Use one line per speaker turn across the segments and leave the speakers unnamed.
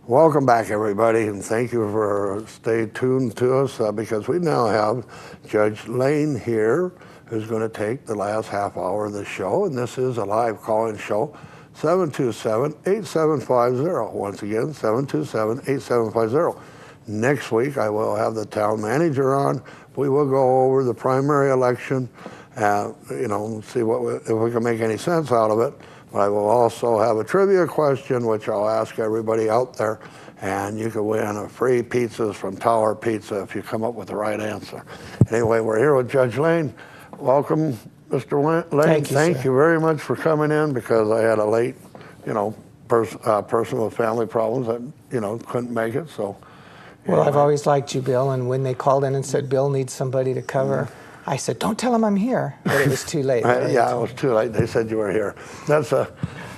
Welcome back, everybody, and thank you for staying tuned to us because we now have Judge Lane here who's going to take the last half hour of the show, and this is a live call-in show, 727-8750. Once again, 727-8750. Next week, I will have the town manager on. We will go over the primary election, see if we can make any sense out of it. But I will also have a trivia question, which I'll ask everybody out there, and you can win a free pizzas from Tower Pizza if you come up with the right answer. Anyway, we're here with Judge Lane. Welcome, Mr. Lane.
Thank
you very much for coming in because I had a late, person with family problems that, couldn't make it. So.
Well, I've always liked you, Bill, and when they called in and said Bill needs somebody to cover, I said, don't tell him I'm here. But it was too late. Right?
Yeah, it was too late. They said you were here.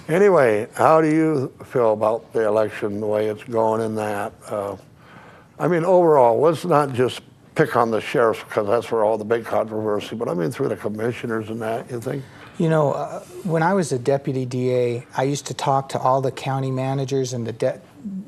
Anyway, how do you feel about the election, the way it's going in that? Overall, let's not just pick on the sheriffs because that's where all the big controversy, but through the commissioners and that, you think?
When I was a deputy DA, I used to talk to all the county managers and the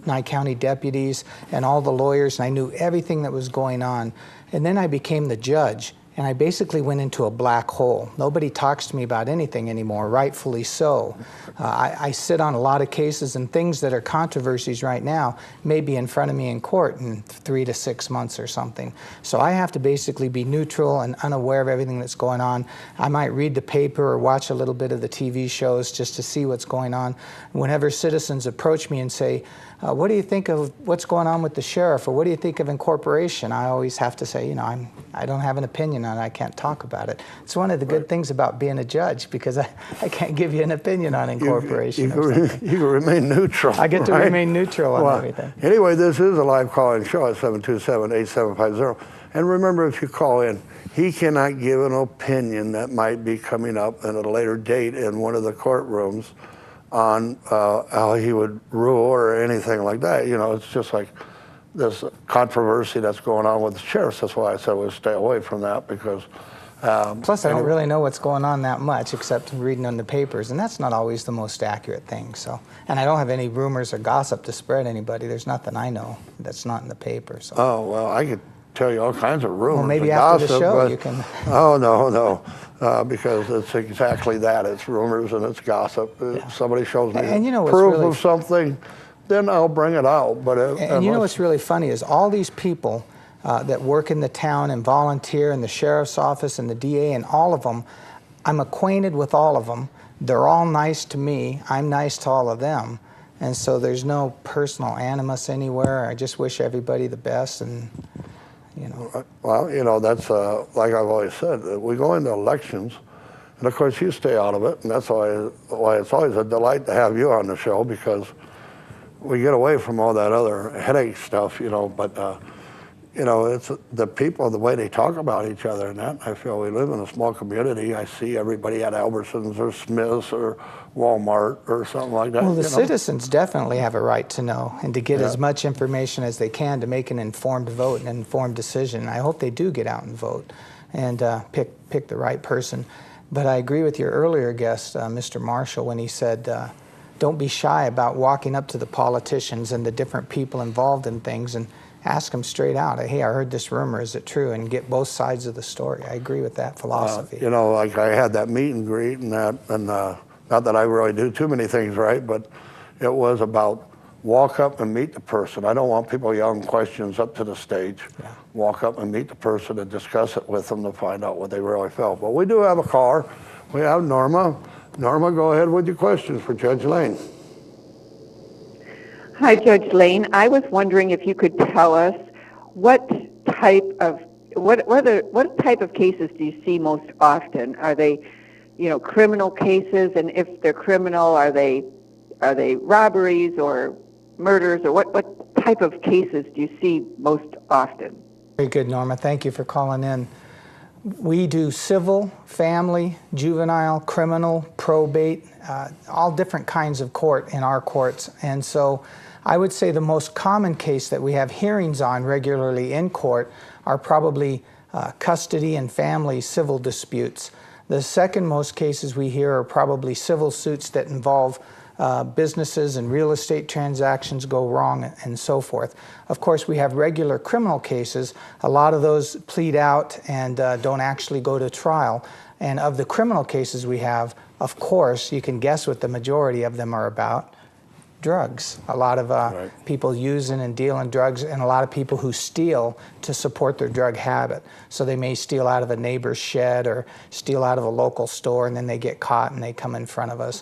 Nye County deputies and all the lawyers, and I knew everything that was going on. And then I became the judge. And I basically went into a black hole. Nobody talks to me about anything anymore, rightfully so. I sit on a lot of cases, and things that are controversies right now may be in front of me in court in 3 to 6 months or something. So I have to basically be neutral and unaware of everything that's going on. I might read the paper or watch a little bit of the TV shows just to see what's going on. Whenever citizens approach me and say, what do you think of what's going on with the sheriff, or what do you think of incorporation? I always have to say, I don't have an opinion on it. I can't talk about it. It's one of the good things about being a judge because I can't give you an opinion on incorporation.
You can remain neutral.
I get to remain neutral on everything.
Anyway, this is a live call-in show at 727-8750. And remember, if you call in, he cannot give an opinion that might be coming up at a later date in one of the courtrooms on how he would rule or anything like that. It's just like this controversy that's going on with the sheriffs. That's why I said we'll stay away from that because...
Plus, I don't really know what's going on that much except reading on the papers, and that's not always the most accurate thing. So, and I don't have any rumors or gossip to spread anybody. There's nothing I know that's not in the paper. So.
Oh, well, I could tell you all kinds of rumors.
Well, maybe
and
after
gossip,
the show
but,
you can...
Oh, no. Because it's exactly that. It's rumors and it's gossip.
Yeah.
If somebody shows me
proof
of something, then I'll bring it out. But
what's really funny is all these people that work in the town and volunteer in the sheriff's office and the DA and all of them, I'm acquainted with all of them. They're all nice to me. I'm nice to all of them. And so there's no personal animus anywhere. I just wish everybody the best and...
Well, that's like I've always said, we go into elections, and of course you stay out of it, and that's why it's always a delight to have you on the show because we get away from all that other headache stuff, but it's the people, the way they talk about each other, and that I feel we live in a small community. I see everybody at Albertsons or Smith's or Walmart or something like that.
Well, the citizens definitely have a right to know and to get as much information as they can to make an informed vote and an informed decision. I hope they do get out and vote and pick the right person. But I agree with your earlier guest, Mr. Marshall, when he said, don't be shy about walking up to the politicians and the different people involved in things and ask them straight out, hey, I heard this rumor, is it true? And get both sides of the story. I agree with that philosophy.
Like I had that meet and greet and that, and not that I really do too many things right, but it was about walk up and meet the person. I don't want people yelling questions up to the stage. Yeah. Walk up and meet the person and discuss it with them to find out what they really felt. But we do have a caller. We have Norma. Norma, go ahead with your questions for Judge Lane.
Hi, Judge Lane. I was wondering if you could tell us what type of cases do you see most often? Are they, criminal cases? And if they're criminal, are they robberies or murders, or what type of cases do you see most often?
Very good, Norma. Thank you for calling in. We do civil, family, juvenile, criminal, probate, all different kinds of court in our courts. And so I would say the most common case that we have hearings on regularly in court are probably custody and family civil disputes. The second most cases we hear are probably civil suits that involve businesses and real estate transactions go wrong and so forth. Of course, we have regular criminal cases. A lot of those plead out and don't actually go to trial. And of the criminal cases we have, of course, you can guess what the majority of them are about. Drugs. A lot of people using and dealing drugs, and a lot of people who steal to support their drug habit. So they may steal out of a neighbor's shed or steal out of a local store, and then they get caught and they come in front of us.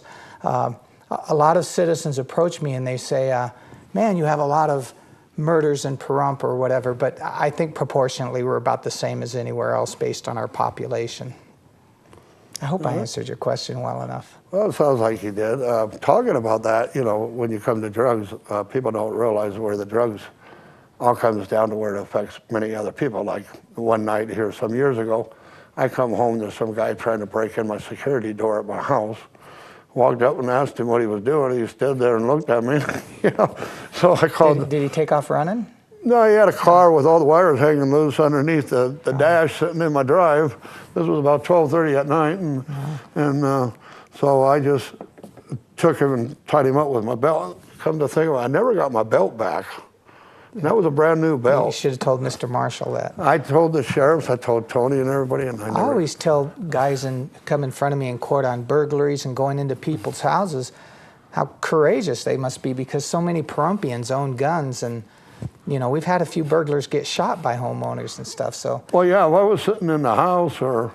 A lot of citizens approach me and they say, man, you have a lot of murders in Pahrump or whatever, but I think proportionately we're about the same as anywhere else based on our population. I hope I answered your question well enough.
Well, it sounds like you did. Talking about that, you know, when you come to drugs, people don't realize where the drugs all comes down to where it affects many other people. Like one night here some years ago, I come home, there's some guy trying to break in my security door at my house. Walked up and asked him what he was doing. He stood there and looked at me, you know. So I called.
Did he take off running?
No, he had a car with all the wires hanging loose underneath the dash sitting in my drive. This was about 12:30 at night, and so I just took him and tied him up with my belt. Come to think of it, I never got my belt back. And that was a brand new belt.
You should have told Mr. Marshall that.
I told the sheriffs, I told Tony and everybody, and
I always tell guys come in front of me in court on burglaries and going into people's houses how courageous they must be, because so many Pahrumpians own guns, and you know, we've had a few burglars get shot by homeowners and stuff. So.
Well, yeah, if I was sitting in the house, or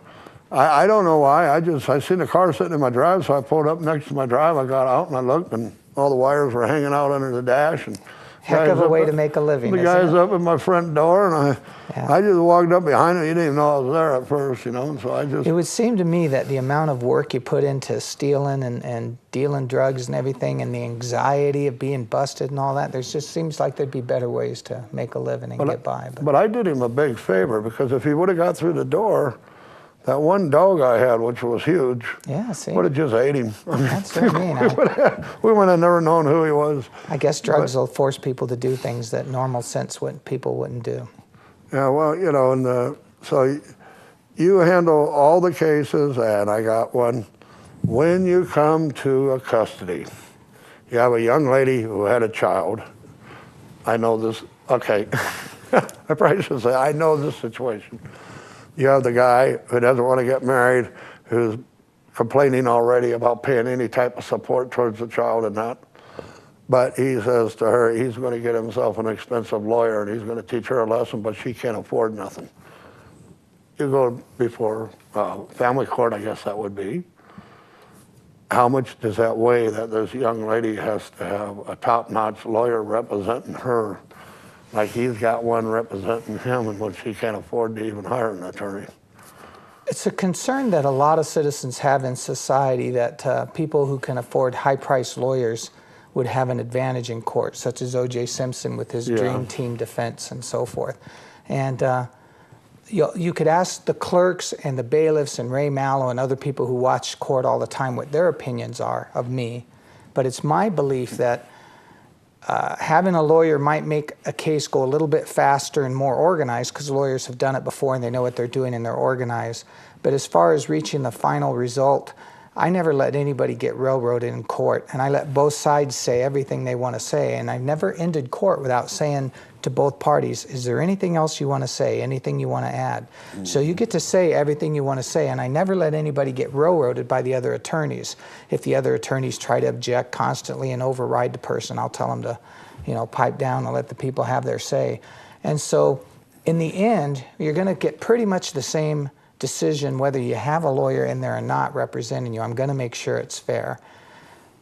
I don't know why. I seen a car sitting in my drive, so I pulled up next to my drive. I got out and I looked, and all the wires were hanging out under the dash. And
heck of a way to make a living.
The guy's up at my front door, and I just walked up behind him. He didn't even know I was there at first, you know. And so I just.
It would seem to me that the amount of work you put into stealing and dealing drugs and everything, and the anxiety of being busted and all that, there just seems like there'd be better ways to make a living and get by.
But I did him a big favor, because if he would have got through the door, that one dog I had, which was huge, would have just ate him.
That's what I mean.
We would have never known who he was.
I guess drugs will force people to do things that normal sense people wouldn't do.
Yeah, well, you know, and so you handle all the cases, and I got one. When you come to a custody, you have a young lady who had a child. I know this, okay. I probably should say, I know this situation. You have the guy who doesn't want to get married, who's complaining already about paying any type of support towards the child and that. But he says to her, he's going to get himself an expensive lawyer and he's going to teach her a lesson, but she can't afford nothing. You go before family court, I guess that would be. How much does that weigh that this young lady has to have a top-notch lawyer representing her? Like he's got one representing him, and when she can't afford to even hire an attorney.
It's a concern that a lot of citizens have in society, that people who can afford high-priced lawyers would have an advantage in court, such as O.J. Simpson with his Dream Team defense and so forth. And you could ask the clerks and the bailiffs and Ray Mallow and other people who watch court all the time what their opinions are of me. But it's my belief that having a lawyer might make a case go a little bit faster and more organized, because lawyers have done it before and they know what they're doing and they're organized. But as far as reaching the final result, I never let anybody get railroaded in court, and I let both sides say everything they want to say, and I've never ended court without saying to both parties, is there anything else you want to say, anything you want to add? So you get to say everything you want to say, and I never let anybody get railroaded by the other attorneys. If the other attorneys try to object constantly and override the person, I'll tell them to, you know, pipe down and let the people have their say. And so in the end, you're going to get pretty much the same decision whether you have a lawyer in there or not representing you. I'm going to make sure it's fair.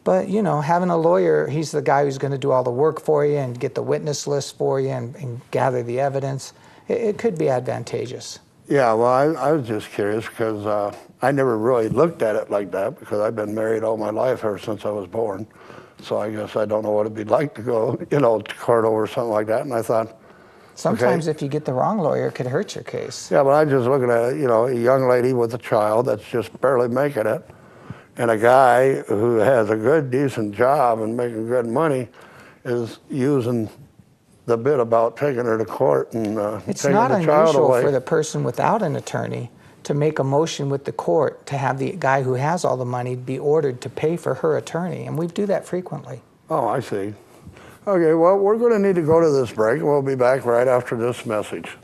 But, you know, having a lawyer, he's the guy who's going to do all the work for you and get the witness list for you and gather the evidence. It could be advantageous.
Yeah, well, I was just curious because I never really looked at it like that, because I've been married all my life ever since I was born. So I guess I don't know what it'd be like to go, you know, to court over something like that. And I thought,
sometimes if you get the wrong lawyer, it could hurt your case.
Yeah, but I'm just looking at, you know, a young lady with a child that's just barely making it, and a guy who has a good, decent job and making good money is using the bit about taking her to court and
it's
taking
not
the child
unusual
away.
for the person without an attorney to make a motion with the court to have the guy who has all the money be ordered to pay for her attorney, and we do that frequently.
Oh, I see. Okay, well, we're going to need to go to this break. We'll be back right after this message.